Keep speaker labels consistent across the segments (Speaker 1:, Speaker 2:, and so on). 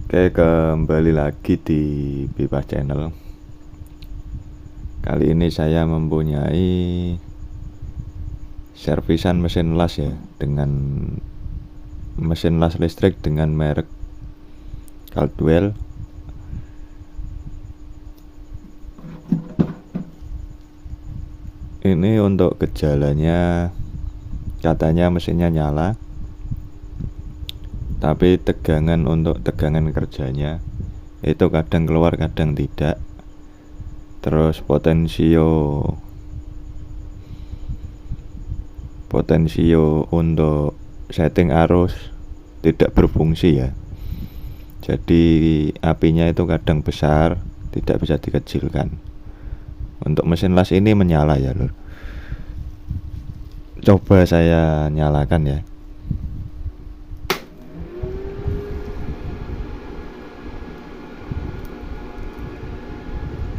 Speaker 1: Oke, kembali lagi di Bebas Channel. Kali ini saya mempunyai servisan mesin las ya, dengan mesin las listrik dengan merek Caldwell. Ini untuk gejalanya, katanya mesinnya nyala, tapi untuk tegangan kerjanya itu kadang keluar kadang tidak. Terus potensio untuk setting arus tidak berfungsi ya, jadi apinya itu kadang besar, tidak bisa dikecilkan. Untuk mesin las ini menyala ya lur. Coba saya nyalakan ya.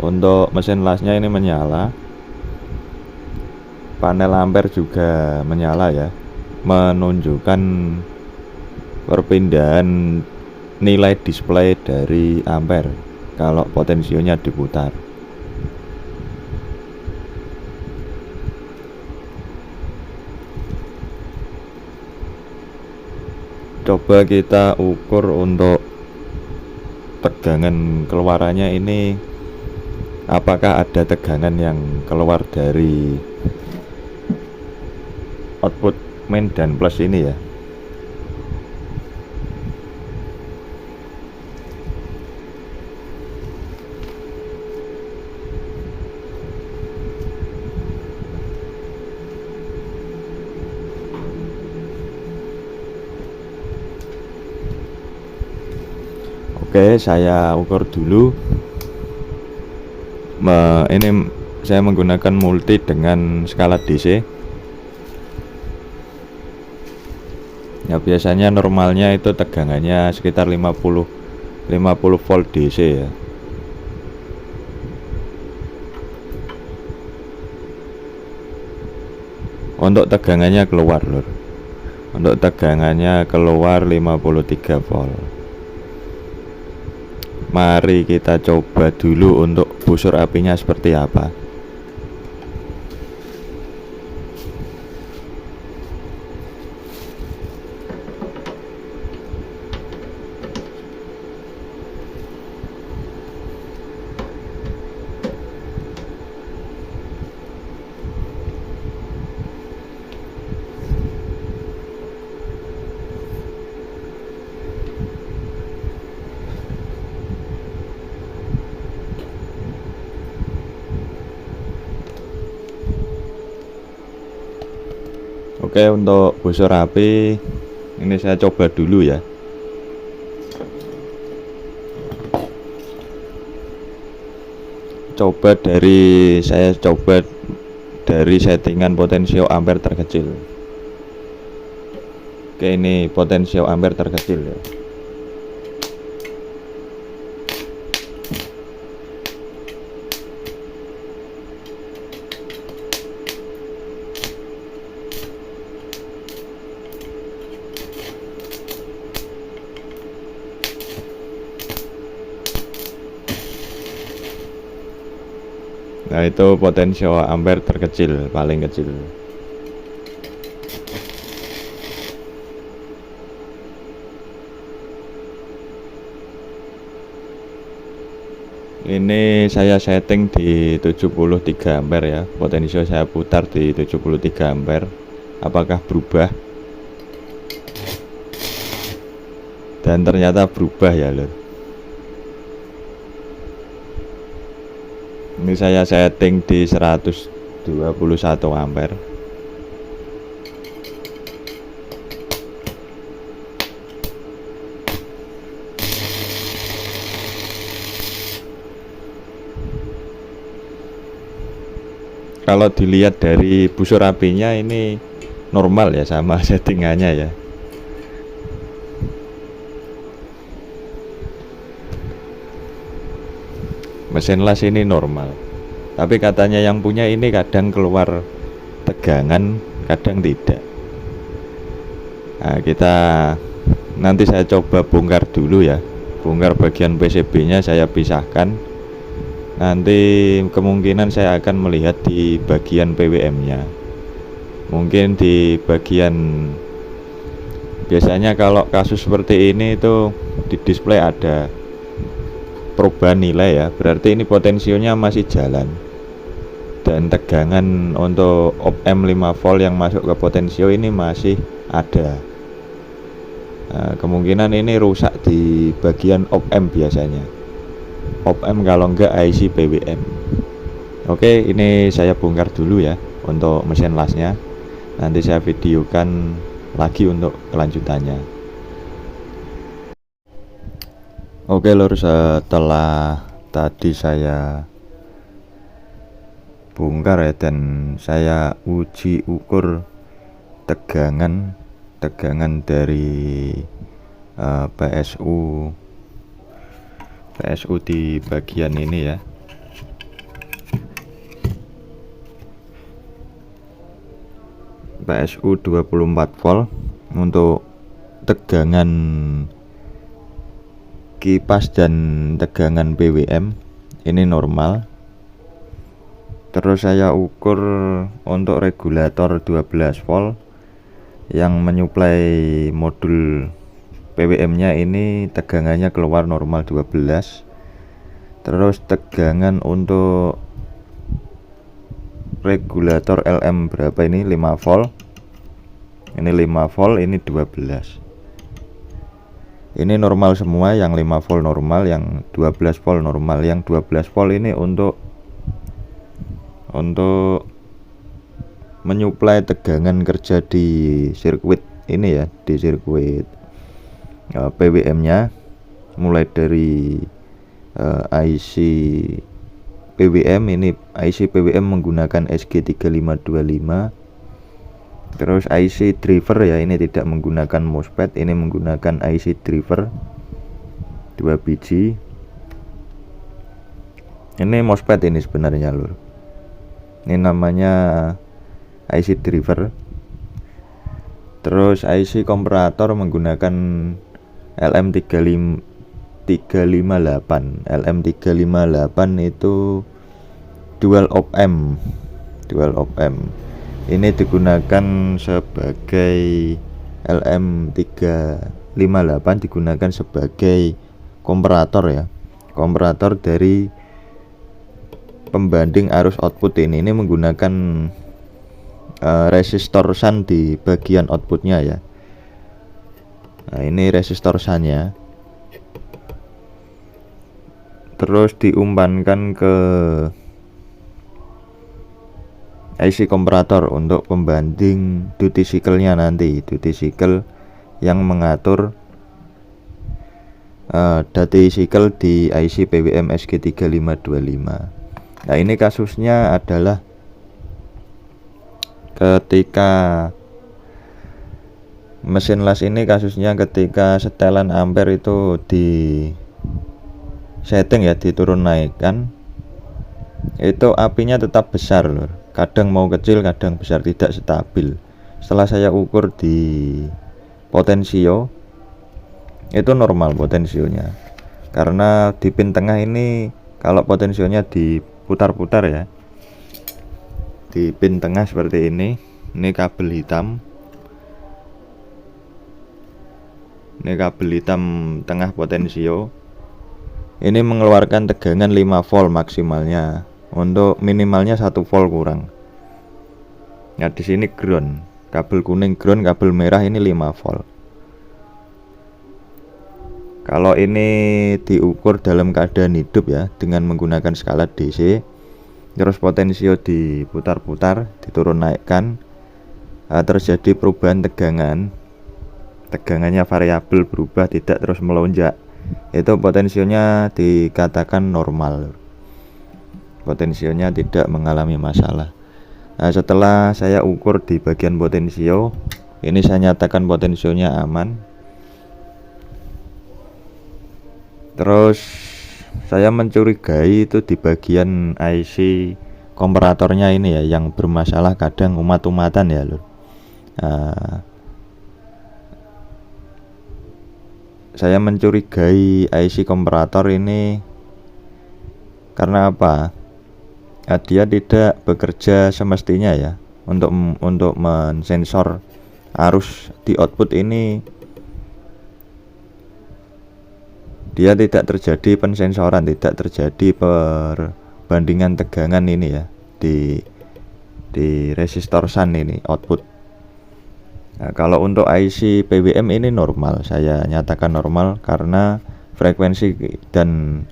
Speaker 1: Untuk mesin lasnya ini menyala, panel ampere juga menyala ya, menunjukkan perpindahan nilai display dari ampere kalau potensionya diputar. Coba kita ukur untuk tegangan keluarannya ini, apakah ada tegangan yang keluar dari output main dan plus ini ya. Oke, saya ukur dulu. Ini saya menggunakan multi dengan skala DC. Ya, biasanya normalnya itu tegangannya sekitar 50 volt DC ya. Untuk tegangannya keluar lur. Untuk tegangannya keluar 53 volt. Mari kita coba dulu untuk busur apinya seperti apa. Oke, untuk busur api ini saya coba dulu ya. Saya coba dari settingan potensio ampere terkecil. Oke, ini potensio ampere terkecil ya. Nah, itu potensio ampere terkecil, paling kecil. Ini saya setting di 73 ampere ya. Potensio saya putar di 73 ampere. Apakah berubah? Dan ternyata berubah ya lur. Ini saya setting di 121 ampere. Kalau dilihat dari busur apinya ini normal ya, sama settingannya ya. Mesin las ini normal, tapi katanya yang punya ini kadang keluar tegangan, kadang tidak. Nah, nanti saya coba bongkar dulu ya. bongkar bagian PCB-nya, saya pisahkan. Nanti kemungkinan saya akan melihat di bagian PWM-nya. Mungkin di bagian, biasanya kalau kasus seperti ini itu di display ada perubahan nilai ya, berarti ini potensionya masih jalan. Dan tegangan untuk op-amp 5 volt yang masuk ke potensio ini masih ada. Nah, kemungkinan ini rusak di bagian op-amp biasanya. Op-amp kalau enggak IC PWM. Oke, ini saya bongkar dulu ya untuk mesin lasnya. Nanti saya videokan lagi untuk kelanjutannya. Oke lur, setelah tadi saya bongkar ya, dan saya uji ukur tegangan dari PSU di bagian ini ya. PSU 24 volt untuk tegangan kipas dan tegangan PWM ini normal. Terus saya ukur untuk regulator 12 volt yang menyuplai modul PWM-nya, ini tegangannya keluar normal 12. Terus tegangan untuk regulator LM berapa ini, 5 volt. Ini 5 volt, ini 12. Ini normal semua, yang 5 volt normal, yang 12 volt normal. Yang 12 volt ini untuk menyuplai tegangan kerja di sirkuit ini ya, di sirkuit PWM-nya, mulai dari IC PWM. Ini IC PWM menggunakan SG3525. Terus IC driver ya, ini tidak menggunakan MOSFET, ini menggunakan IC driver 2 biji. Ini MOSFET ini sebenarnya lur. Ini namanya IC driver. Terus IC komparator menggunakan LM358. LM358 itu dual op-amp. Ini digunakan sebagai LM358 digunakan sebagai komparator ya. Komparator dari pembanding arus output ini menggunakan resistor shunt di bagian outputnya ya. Nah, ini resistor shuntnya. Terus diumpankan ke IC komparator untuk pembanding duty cycle-nya nanti. Duty cycle yang mengatur duty cycle di IC PWM SG3525. Nah, ini kasusnya adalah ketika mesin las ini, kasusnya ketika setelan ampere itu di setting ya, diturun naikkan, itu apinya tetap besar lur. Kadang mau kecil, kadang besar, tidak stabil. Setelah saya ukur di potensio, itu normal potensionya. Karena di pin tengah ini kalau potensionya diputar-putar ya, di pin tengah seperti ini kabel hitam. Ini kabel hitam tengah potensio. Ini mengeluarkan tegangan 5 volt maksimalnya. Untuk minimalnya 1 volt kurang. Nah, di sini ground, kabel kuning ground, kabel merah ini 5 volt. Kalau ini diukur dalam keadaan hidup ya, dengan menggunakan skala DC, terus potensio diputar-putar, diturun naikkan, terjadi perubahan tegangannya variabel, berubah, tidak terus melonjak, itu potensionya dikatakan normal. Potensionya tidak mengalami masalah. Nah, setelah saya ukur di bagian potensio, ini saya nyatakan potensionya aman. Terus saya mencurigai itu di bagian IC komparatornya ini ya, yang bermasalah, kadang umat-umatan ya lur. saya mencurigai IC komparator ini karena apa? Dia tidak bekerja semestinya ya untuk mensensor arus di output ini. Dia tidak terjadi pensensoran, tidak terjadi perbandingan tegangan ini ya di resistor shunt ini output. Nah, kalau untuk IC PWM ini normal, saya nyatakan normal karena frekuensi dan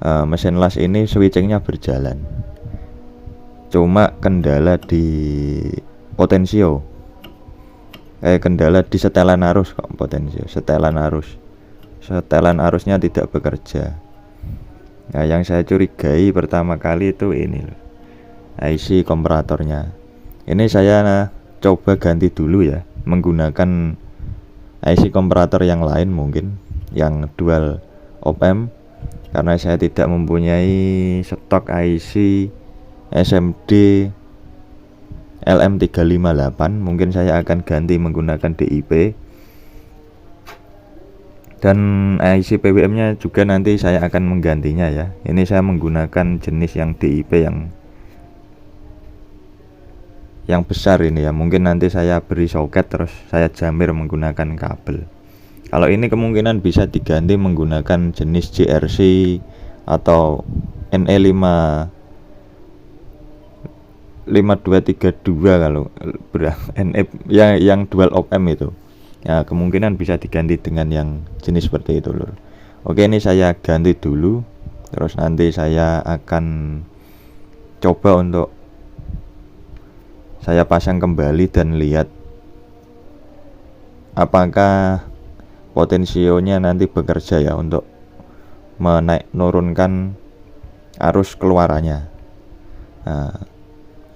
Speaker 1: mesin las ini switchingnya berjalan. Cuma kendala di potensio, kendala di setelan arus kok potensio, setelan arusnya tidak bekerja. Nah, yang saya curigai pertama kali itu ini loh, IC komparatornya. Ini saya coba ganti dulu ya, menggunakan IC komparator yang lain, mungkin yang dual op-amp, karena saya tidak mempunyai stok IC SMD LM358. Mungkin saya akan ganti menggunakan DIP, dan IC PWM nya juga nanti saya akan menggantinya ya. Ini saya menggunakan jenis yang DIP yang besar ini ya. Mungkin nanti saya beri soket terus saya jamir menggunakan kabel. Kalau ini kemungkinan bisa diganti menggunakan jenis JRC atau NE5232 kalau NE yang dual op-amp itu ya, kemungkinan bisa diganti dengan yang jenis seperti itu lur. Oke, ini saya ganti dulu, terus nanti saya akan coba untuk saya pasang kembali dan lihat apakah potensionya nanti bekerja ya untuk menurunkan arus keluarannya. Nah,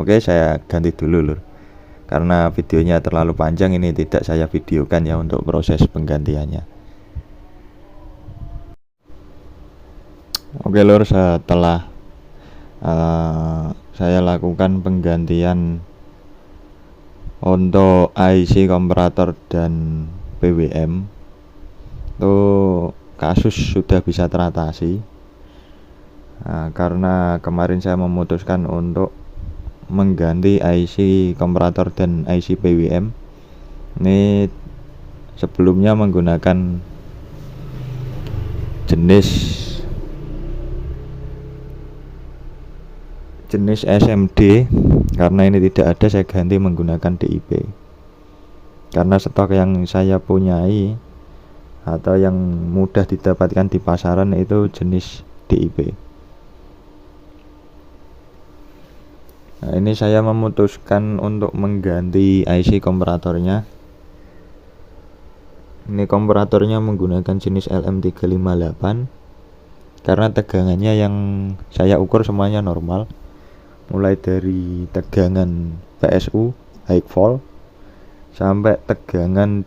Speaker 1: oke, saya ganti dulu lur, karena videonya terlalu panjang, ini tidak saya videokan ya untuk proses penggantiannya. Oke lur, setelah saya lakukan penggantian untuk IC komparator dan PWM, tuh kasus sudah bisa teratasi. Nah, karena kemarin saya memutuskan untuk mengganti IC komparator dan IC PWM. Ini sebelumnya menggunakan jenis SMD, karena ini tidak ada saya ganti menggunakan DIP, karena stok yang saya punyai atau yang mudah didapatkan di pasaran itu jenis DIP. Nah, ini saya memutuskan untuk mengganti IC komparatornya. Ini komparatornya menggunakan jenis LM358 karena tegangannya yang saya ukur semuanya normal, mulai dari tegangan PSU high volt sampai tegangan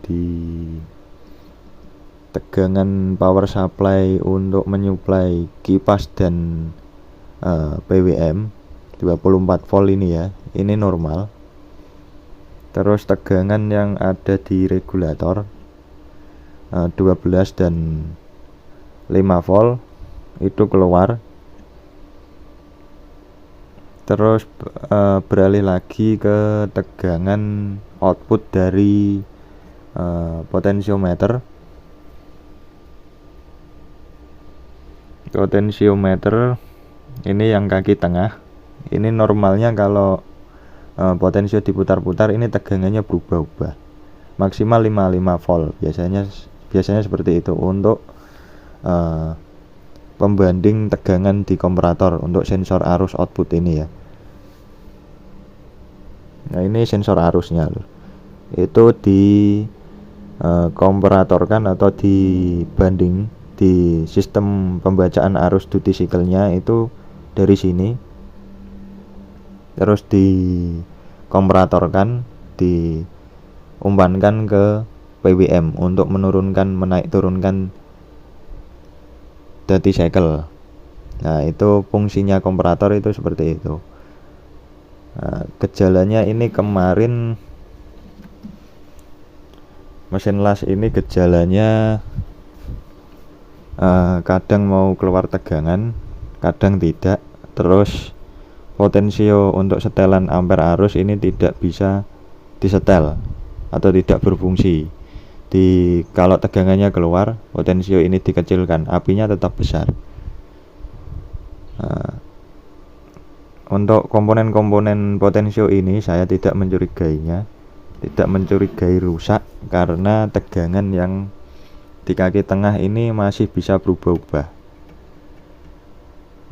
Speaker 1: power supply untuk menyuplai kipas dan PWM 24 volt ini ya, ini normal. Terus tegangan yang ada di regulator 12 dan 5 volt itu keluar. Terus beralih lagi ke tegangan output dari potensiometer. Ini yang kaki tengah. Ini normalnya kalau potensio diputar-putar ini tegangannya berubah-ubah. Maksimal 55 volt. Biasanya seperti itu untuk pembanding tegangan di komparator untuk sensor arus output ini ya. Nah, ini sensor arusnya loh. Itu di komparatorkan atau dibanding di sistem pembacaan arus duty cycle-nya itu dari sini. Terus di komparatorkan, diumpankan ke PWM untuk menaik turunkan duty cycle. Nah, itu fungsinya komparator itu seperti itu. Nah, gejalanya ini kemarin mesin las ini gejalanya kadang mau keluar tegangan, kadang tidak. Terus potensio untuk setelan ampere arus ini tidak bisa disetel atau tidak berfungsi. Kalau tegangannya keluar, potensio ini dikecilkan, apinya tetap besar. Untuk komponen-komponen potensio ini saya tidak mencurigainya, tidak mencurigai rusak, karena tegangan yang di kaki tengah ini masih bisa berubah-ubah,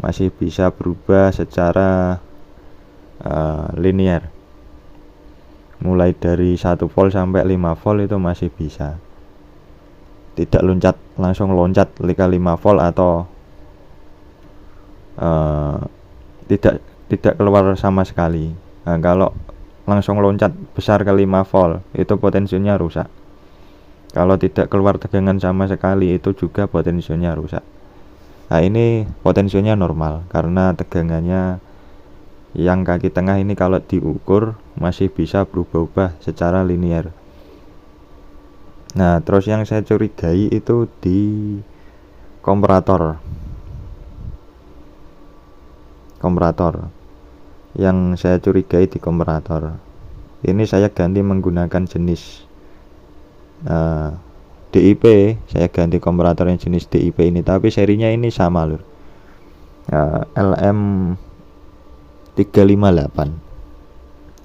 Speaker 1: masih bisa berubah secara linear, mulai dari 1 volt sampai 5 volt itu masih bisa, tidak langsung loncat ke 5 volt atau tidak keluar sama sekali. Nah, kalau langsung loncat besar ke 5 volt itu potensinya rusak. Kalau tidak keluar tegangan sama sekali itu juga potensinya rusak. Nah, ini potensinya normal karena tegangannya yang kaki tengah ini kalau diukur masih bisa berubah-ubah secara linear. Nah, terus yang saya curigai itu di komparator. Yang saya curigai di komparator ini, saya ganti menggunakan jenis DIP. Saya ganti komparator yang jenis DIP ini, tapi serinya ini sama lur, LM358.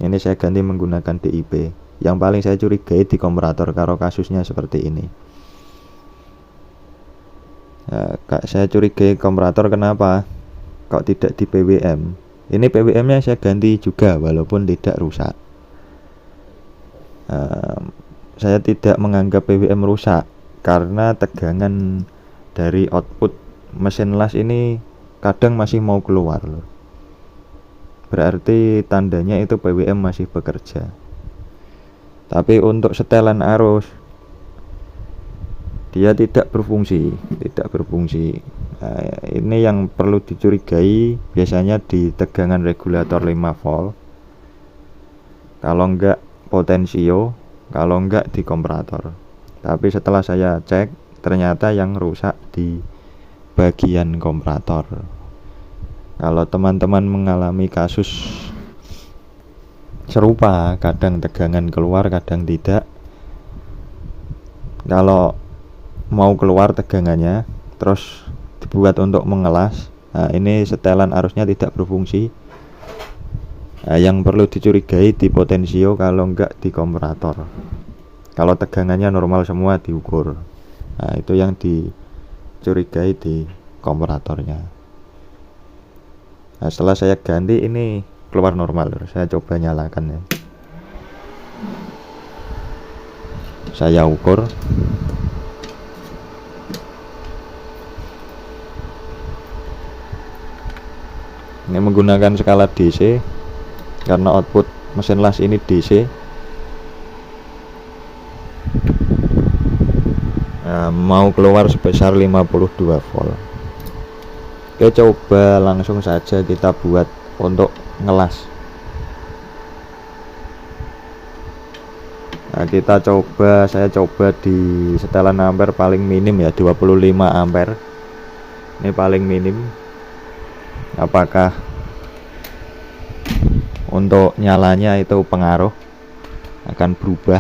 Speaker 1: Ini saya ganti menggunakan DIP. Yang paling saya curigai di komparator kalau kasusnya seperti ini. Saya curigai komparator kenapa kok tidak di PWM. Ini PWM nya saya ganti juga walaupun tidak rusak. Saya tidak menganggap PWM rusak karena tegangan dari output mesin las ini kadang masih mau keluar loh. Berarti tandanya itu PWM masih bekerja. Tapi untuk setelan arus dia tidak berfungsi. Ini yang perlu dicurigai, biasanya di tegangan regulator 5 volt, kalau enggak potensio, kalau enggak di komparator. Tapi setelah saya cek, ternyata yang rusak di bagian komparator. Kalau teman-teman mengalami kasus serupa, kadang tegangan keluar, kadang tidak, kalau mau keluar tegangannya terus dibuat untuk mengelas, nah ini setelan arusnya tidak berfungsi. Yang perlu dicurigai di potensio, kalau enggak di komparator. Kalau tegangannya normal semua diukur, nah itu yang dicurigai di komparatornya. Nah, setelah saya ganti ini keluar normal. Saya coba nyalakan ya. Saya ukur. Ini menggunakan skala DC karena output mesin las ini DC. Nah, mau keluar sebesar 52 volt. Oke, coba langsung saja kita buat untuk ngelas. Nah, saya coba di setelan ampere paling minim ya, 25 ampere. Ini paling minim. Apakah untuk nyalanya itu pengaruh akan berubah?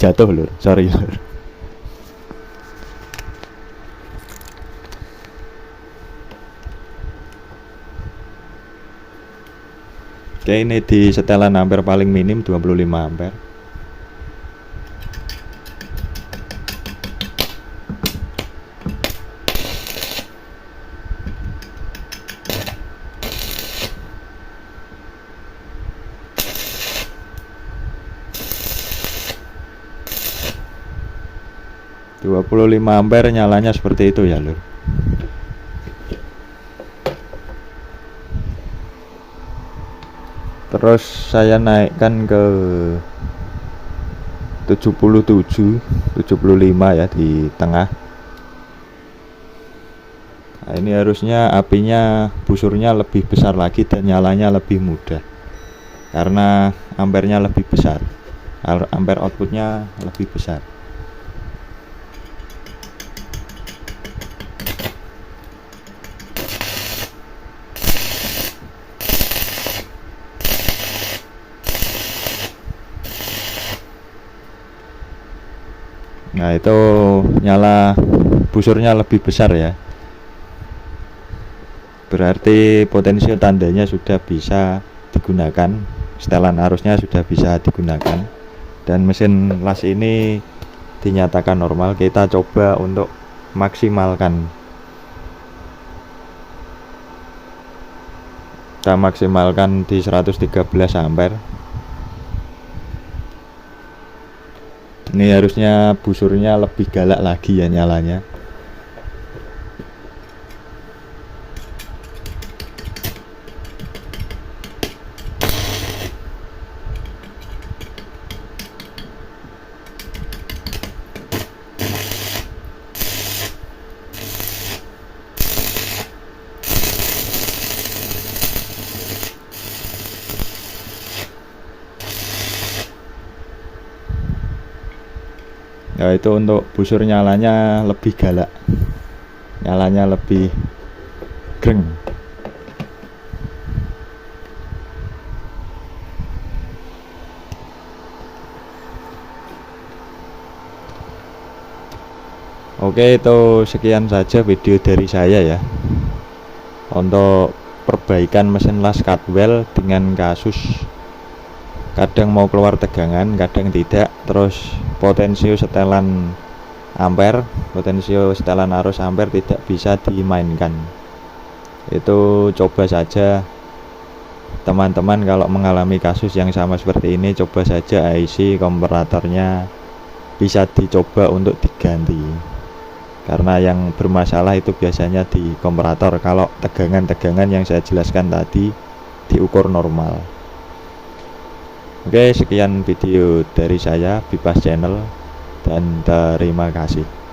Speaker 1: Jatuh lur, sorry lur. Oke, ini di setelan ampere paling minim 25 ampere. ...25 ampere nyalanya seperti itu ya lur. Terus saya naikkan ke 77, 75 ya di tengah. Nah, Nah, ini harusnya apinya, busurnya lebih besar lagi dan nyalanya lebih mudah karena ampernya lebih besar, ampere outputnya lebih besar. Nah, itu nyala busurnya lebih besar ya, berarti potensio tandanya sudah bisa digunakan, setelan arusnya sudah bisa digunakan, dan mesin las ini dinyatakan normal. Kita coba untuk maksimalkan, kita maksimalkan di 113 ampere. Ini harusnya busurnya lebih galak lagi ya nyalanya. Ya, itu untuk busur nyalanya lebih galak, nyalanya lebih greng. Oke, itu sekian saja video dari saya ya untuk perbaikan mesin las Cutwell dengan kasus kadang mau keluar tegangan, kadang tidak, terus potensio setelan ampere, potensio setelan arus ampere tidak bisa dimainkan. Itu coba saja teman-teman, kalau mengalami kasus yang sama seperti ini, coba saja IC komparatornya bisa dicoba untuk diganti, karena yang bermasalah itu biasanya di komparator. Kalau tegangan-tegangan yang saya jelaskan tadi diukur normal. Oke, sekian video dari saya, Bipas Channel, dan terima kasih.